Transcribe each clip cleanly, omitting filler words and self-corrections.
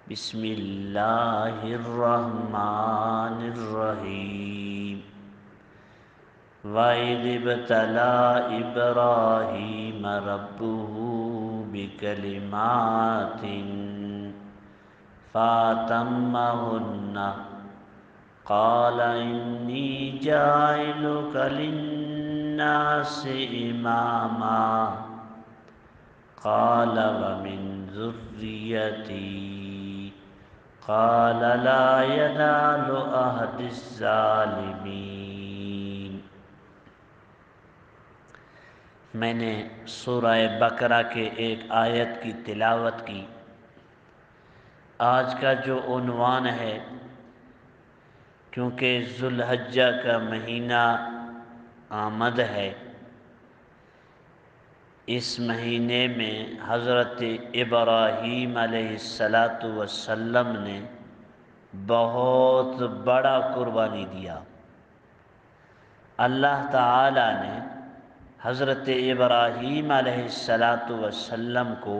بسم اللہ الرحمن الرحیم وَإِذِ ابْتَلَىٰ إِبْرَاهِيمَ رَبُّهُ بِكَلِمَاتٍ فَأَتَمَّهُنَّ قَالَ إِنِّي جَاعِلُكَ لِلنَّاسِ إِمَامًا قَالَ وَمِن ذُرِّيَّتِي قَالَ لَا يَنَالُ عَهْدِ الظَّالِمِينَ۔ میں نے سورہ بقرہ کے ایک آیت کی تلاوت کی۔ آج کا جو عنوان ہے، کیونکہ ذو الحجہ کا مہینہ آمد ہے، اس مہینے میں حضرت ابراہیم علیہ السلام نے بہت بڑا قربانی دیا۔ اللہ تعالی نے حضرت ابراہیم علیہ السلام کو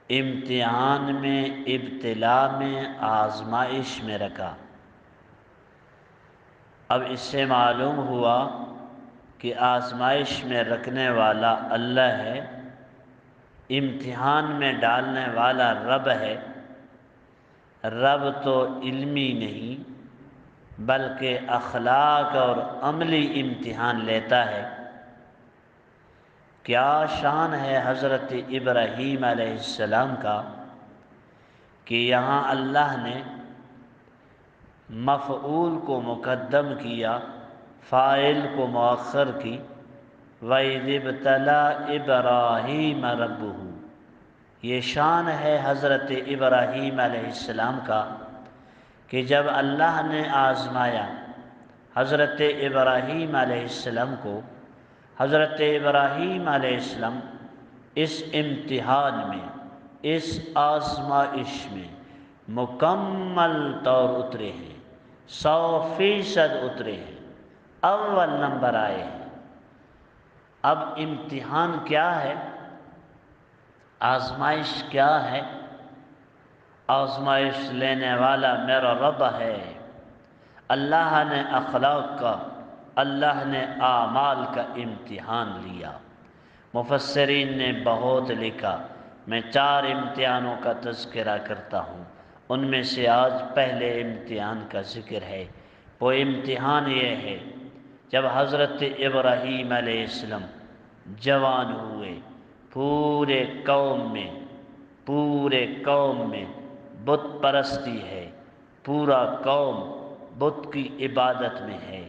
امتحان میں، ابتلا میں، آزمائش میں رکھا۔ اب اس سے معلوم ہوا کہ آزمائش میں رکھنے والا اللہ ہے، امتحان میں ڈالنے والا رب ہے۔ رب تو علمی نہیں بلکہ اخلاق اور عملی امتحان لیتا ہے۔ کیا شان ہے حضرت ابراہیم علیہ السلام کا کہ یہاں اللہ نے مفعول کو مقدم کیا، فاعل کو مؤخر کی۔ وَإِذِ ابْتَلَىٰ إِبْرَاهِيمَ رَبُّهُ، یہ شان ہے حضرت ابراہیم علیہ السلام کا کہ جب اللہ نے آزمایا حضرت ابراہیم علیہ السلام کو، حضرت ابراہیم علیہ السلام اس امتحان میں، اس آزمائش میں مکمل طور اترے ہیں، 100% اترے ہیں، اول نمبر آئے ہیں۔ اب امتحان کیا ہے؟ آزمائش کیا ہے؟ آزمائش لینے والا میرا رب ہے۔ اللہ نے اخلاق کا، اللہ نے اعمال کا امتحان لیا۔ مفسرین نے بہت لکھا، میں 4 امتحانوں کا تذکرہ کرتا ہوں۔ ان میں سے آج پہلے امتحان کا ذکر ہے۔ وہ امتحان یہ ہے، جب حضرت ابراہیم علیہ السلام جوان ہوئے، پورے قوم میں بت پرستی ہے، پورا قوم بت کی عبادت میں ہے۔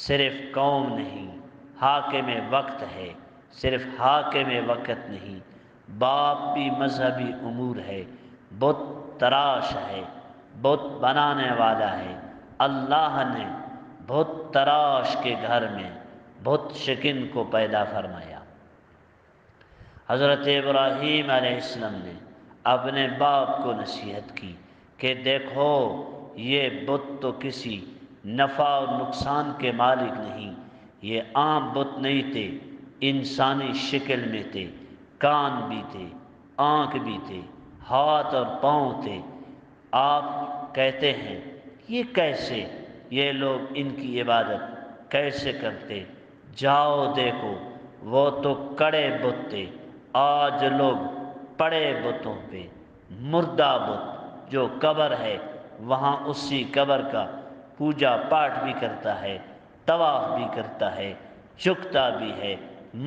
صرف قوم نہیں، حاکم وقت ہے، صرف حاکم وقت نہیں، باپ بھی مذہبی امور ہے، بت تراش ہے، بت بنانے والا ہے۔ اللہ نے بت تراش کے گھر میں بت شکن کو پیدا فرمایا۔ حضرت ابراہیم علیہ السلام نے اپنے باپ کو نصیحت کی کہ دیکھو، یہ بت تو کسی نفع اور نقصان کے مالک نہیں، یہ عام بت نہیں تھے، انسانی شکل میں تھے، کان بھی تھے، آنکھ بھی تھے، ہاتھ اور پاؤں تھے۔ آپ کہتے ہیں یہ کیسے، یہ لوگ ان کی عبادت کیسے کرتے؟ جاؤ دیکھو، وہ تو کڑے بت تھے۔ آج لوگ پڑے بتوں پہ، مردہ بت جو قبر ہے وہاں اسی قبر کا پوجا پاٹ بھی کرتا ہے، طواف بھی کرتا ہے، جھکتا بھی ہے،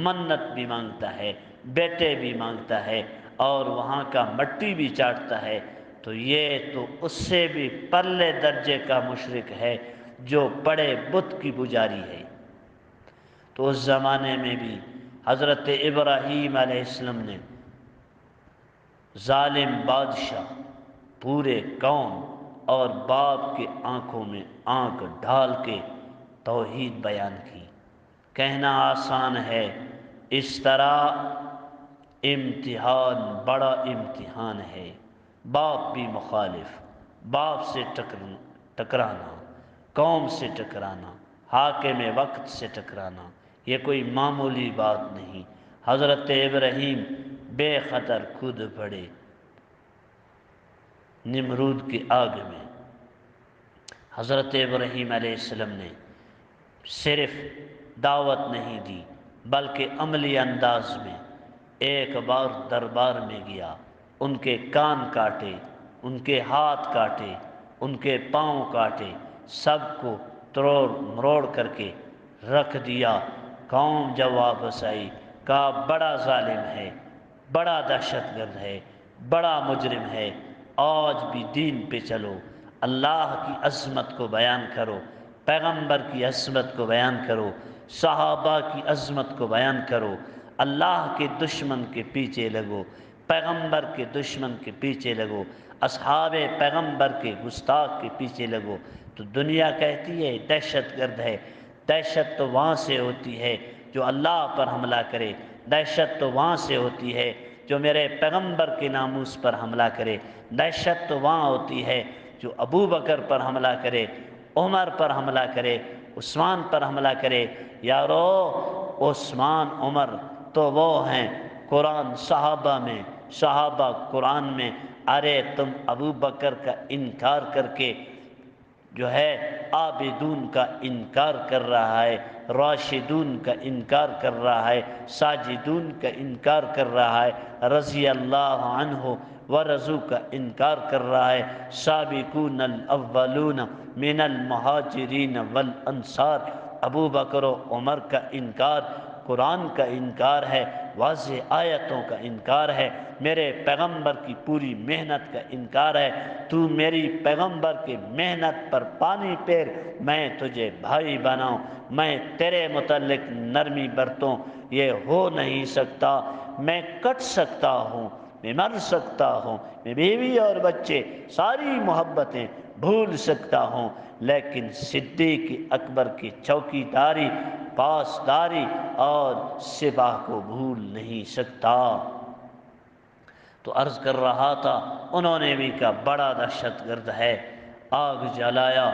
منت بھی مانگتا ہے، بیٹے بھی مانگتا ہے، اور وہاں کا مٹی بھی چاٹتا ہے۔ تو یہ تو اس سے بھی پرلے درجے کا مشرک ہے جو پڑے بت کی پجاری ہے۔ تو اس زمانے میں بھی حضرت ابراہیم علیہ السلام نے ظالم بادشاہ، پورے قوم اور باپ کے آنکھوں میں آنکھ ڈال کے توحید بیان کی۔ کہنا آسان ہے، اس طرح امتحان بڑا امتحان ہے۔ باپ بھی مخالف، باپ سے ٹکرانا، قوم سے ٹکرانا، حاکم وقت سے ٹکرانا، یہ کوئی معمولی بات نہیں۔ حضرت ابراہیم بے خطر کود پڑے۔ نمرود کی آگ میں۔ حضرت ابراہیم علیہ السلام نے صرف دعوت نہیں دی بلکہ عملی انداز میں ایک بار دربار میں گیا، ان کے کان کاٹے، ان کے ہاتھ کاٹے، ان کے پاؤں کاٹے، سب کو تروڑ مروڑ کر کے رکھ دیا۔ قوم جب واپس آئی کہا بڑا ظالم ہے، بڑا دہشت گرد ہے، بڑا مجرم ہے، آج بھی دین پہ چلو، اللہ کی عظمت کو بیان کرو، پیغمبر کی عظمت کو بیان کرو، صحابہ کی عظمت کو بیان کرو، اللہ کے دشمن کے پیچھے لگو، پیغمبر کے دشمن کے پیچھے لگو، اصحاب پیغمبر کے گستاخ کے پیچھے لگو۔ تو دنیا کہتی ہے دہشت گرد ہے، دہشت تو وہاں سے ہوتی ہے جو اللہ پر حملہ کرے، دہشت تو وہاں سے ہوتی ہے جو میرے پیغمبر کے ناموس پر حملہ کرے، دہشت تو وہاں ہوتی ہے جو ابو بکر پر حملہ کرے، عمر پر حملہ کرے، عثمان پر حملہ کرے۔ یارو عثمان عمر تو وہ ہیں قرآن صحابہ میں، صحابہ قرآن میں۔ ارے تم ابو بکر کا انکار کر کے جو ہے عابدون کا انکار کر رہا ہے، راشدون کا انکار کر رہا ہے، ساجدون کا انکار کر رہا ہے، رضی اللہ عنہ ورضوا کا انکار کر رہا ہے، سابقون الاولون من المہاجرین والانصار۔ ابو بکر و عمر کا انکار قرآن کا انکار ہے، واضح آیتوں کا انکار ہے، میرے پیغمبر کی پوری محنت کا انکار ہے۔ تو میری پیغمبر کی محنت پر پانی پھیر، میں تجھے بھائی بناؤں، میں تیرے متعلق نرمی برتوں، یہ ہو نہیں سکتا۔ میں کٹ سکتا ہوں، میں مر سکتا ہوں، میں بیوی اور بچے ساری محبتیں بھول سکتا ہوں، لیکن صدیق اکبر کی چوکی داری، پاسداری اور سپاہ کو بھول نہیں سکتا۔ تو عرض کر رہا تھا انہوں نے بھی کہا بڑا دہشت گرد ہے، آگ جلایا،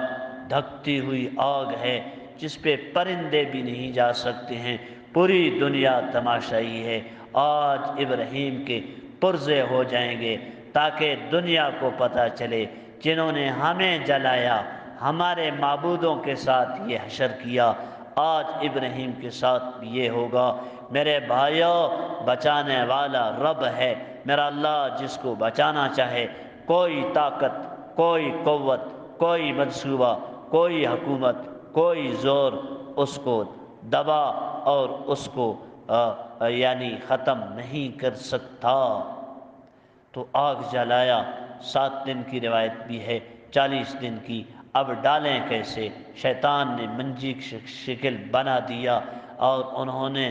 دھکتی ہوئی آگ ہے جس پہ پرندے بھی نہیں جا سکتے ہیں، پوری دنیا تماشائی ہے۔ آج ابراہیم کے پرزے ہو جائیں گے تاکہ دنیا کو پتہ چلے جنہوں نے ہمیں جلایا، ہمارے معبودوں کے ساتھ یہ حشر کیا، آج ابراہیم کے ساتھ بھی یہ ہوگا۔ میرے بھائیوں، بچانے والا رب ہے میرا اللہ، جس کو بچانا چاہے، کوئی طاقت، کوئی قوت، کوئی منصوبہ، کوئی حکومت، کوئی زور اس کو دبا اور اس کو یعنی ختم نہیں کر سکتا۔ تو آگ جلایا، 7 دن کی روایت بھی ہے، 40 دن کی۔ اب ڈالیں کیسے؟ شیطان نے منجی کی شکل بنا دیا اور انہوں نے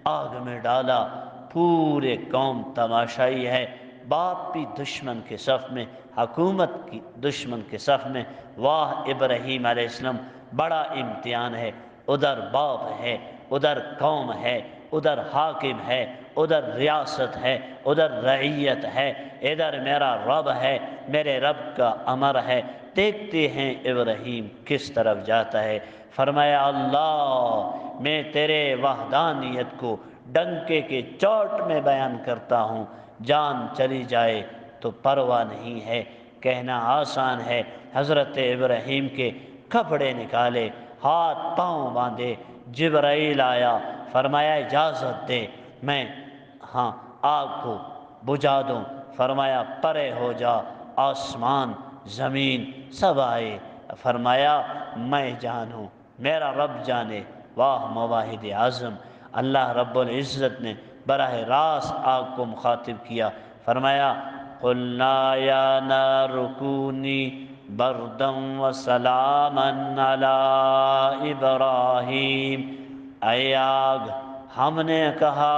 آگ میں ڈالا۔ پورے قوم تماشائی ہے، باپ بھی دشمن کے صف میں، حکومت کی دشمن کے صف میں۔ واہ ابراہیم علیہ السلام، بڑا امتحان ہے، ادھر باپ ہے، ادھر قوم ہے، ادھر حاکم ہے، ادھر ریاست ہے، ادھر رعیت ہے، ادھر میرا رب ہے، میرے رب کا امر ہے۔ دیکھتے ہیں ابراہیم کس طرف جاتا ہے۔ فرمایا اللہ میں تیرے وحدانیت کو ڈنکے کے چوٹ میں بیان کرتا ہوں، جان چلی جائے تو پرواہ نہیں ہے۔ کہنا آسان ہے، حضرت ابراہیم کے کپڑے نکالے، ہاتھ پاؤں باندھے، جبرائیل آیا، فرمایا اجازت دے میں آگ کو بجھا دوں، فرمایا پرے ہو جا، آسمان زمین سب آئے، فرمایا میں جانوں میرا رب جانے۔ واہ مواحد اعظم، اللہ رب العزت نے براہ راست آگ کو مخاطب کیا، فرمایا قلنا یا نار کونی بردا وسلاما علی ابراہیم۔ اے آگ، ہم نے کہا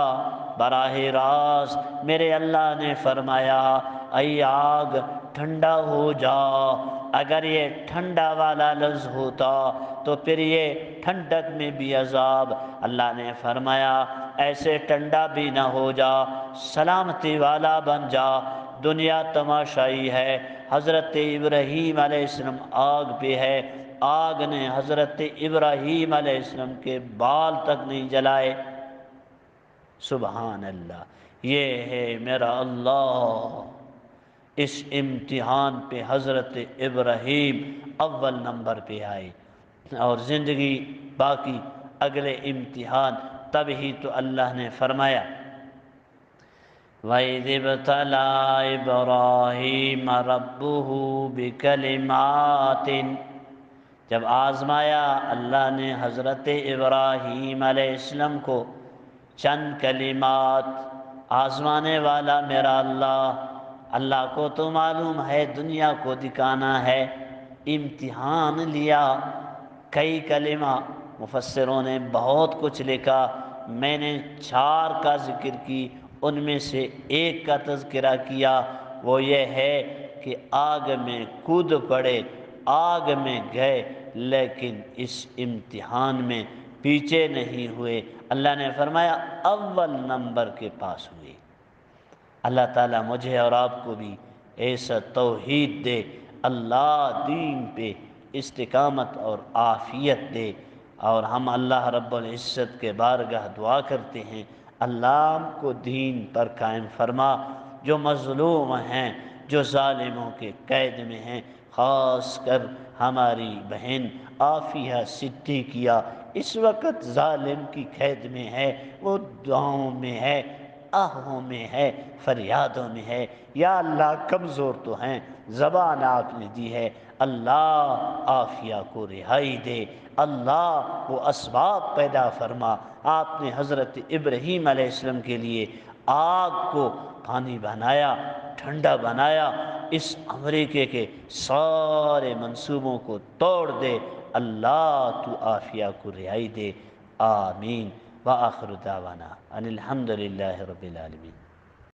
براہ راست میرے اللہ نے فرمایا اے آگ ٹھنڈا ہو جا۔ اگر یہ ٹھنڈا والا لفظ ہوتا تو پھر یہ ٹھنڈک میں بھی عذاب۔ اللہ نے فرمایا ایسے ٹھنڈا بھی نہ ہو جا، سلامتی والا بن جا۔ دنیا تماشائی ہے، حضرت ابراہیم علیہ السلام آگ پہ ہے، آگ نے حضرت ابراہیم علیہ السلام کے بال تک نہیں جلائے۔ سبحان اللہ، یہ ہے میرا اللہ، اس امتحان پہ حضرت ابراہیم اول نمبر پہ آئے، اور زندگی باقی اگلے امتحان تب ہی تو اللہ نے فرمایا وَإِذِ ابْتَلَىٰ إِبْرَاهِيمَ رَبُّهُ بِكَلِمَاتٍ، جب آزمایا اللہ نے حضرت ابراہیم علیہ السلام کو چند کلمات، آزمانے والا میرا اللہ، اللہ کو تو معلوم ہے دنیا کو دکھانا ہے، امتحان لیا، کئی کلمہ، مفسروں نے بہت کچھ لکھا، میں نے 4 کا ذکر کی، ان میں سے ایک کا تذکرہ کیا، وہ یہ ہے کہ آگ میں کود پڑے، آگ میں گئے، لیکن اس امتحان میں پیچھے نہیں ہوئے، اللہ نے فرمایا اول نمبر کے پاس ہوئے۔ اللہ تعالیٰ مجھے اور آپ کو بھی ایسا توحید دے، اللہ دین پہ استقامت اور عافیت دے، اور ہم اللہ رب العزت کے بارگاہ دعا کرتے ہیں اللہ ہم کو دین پر قائم فرما، جو مظلوم ہیں، جو ظالموں کے قید میں ہیں، خاص کر ہماری بہن عافیہ صدیقیہ اس وقت ظالم کی قید میں ہے، وہ دعاؤں میں ہے، آہوں میں ہے، فریادوں میں ہے، یا اللہ کمزور تو ہیں، زبان آپ نے دی ہے، اللہ عافیہ کو رہائی دے، اللہ وہ اسباب پیدا فرما۔ آپ نے حضرت ابراہیم علیہ السلام کے لیے آگ کو پانی بنایا، ٹھنڈا بنایا، اس امریکے کے سارے منصوبوں کو توڑ دے، اللہ تو عافیہ کو رہائی دے، آمین۔ وآخر دعوانا ان الحمد للہ رب العالمین۔